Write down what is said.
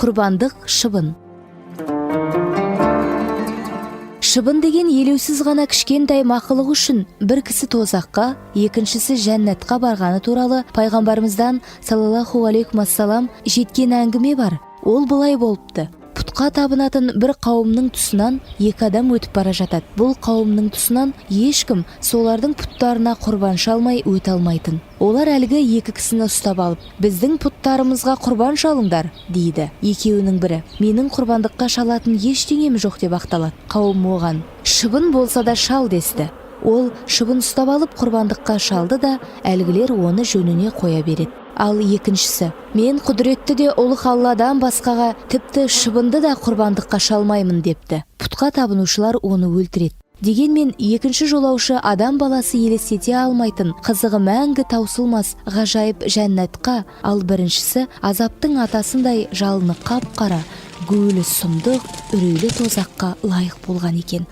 Құрбандық шыбын. Шыбын деген елеусіз ғана кішкентай мақұлық үшін бір кісі тозаққа, екіншісі жәннатқа барғаны туралы пайғамбарымыздан саллаллаху алейкум ассалам жеткен әңгіме бар. Ол былай болыпты: пұтқа табынатын бір қауымның тұсынан екі адам өтіп бара жатады. Бұл қауымның тұсынан ешкім солардың пұттарына құрбан шалмай өте алмайтын. Олар әлгі екі кісіні ұстап алып, біздің пұттарымызға құрбан шалыңдар, дейді. Екеуінің бірі: менің құрбандыққа шалатын ештеңем жоқ деп ақталады. Қауым оған: шыбын болса да шал десті. Ол шыбын ұстап алып құрбандыққа шалды да әлгілер оны жөніне қоя береді. Ал екіншісі: мен құдіретті де ұлық Алладан басқаға тіпті шыбынды да құрбандыққа шалмаймын депті. Пұтқа табынушылар оны өлтіреді. Дегенмен екінші жолаушы адам баласы елестете алмайтын қызығы мәңгі таусылмас ғажайып жәннатқа, ал біріншісі азаптың атасындай жалыны қап-қара, гөлі сұмдық, үрейлі тозаққа лайық болған екен.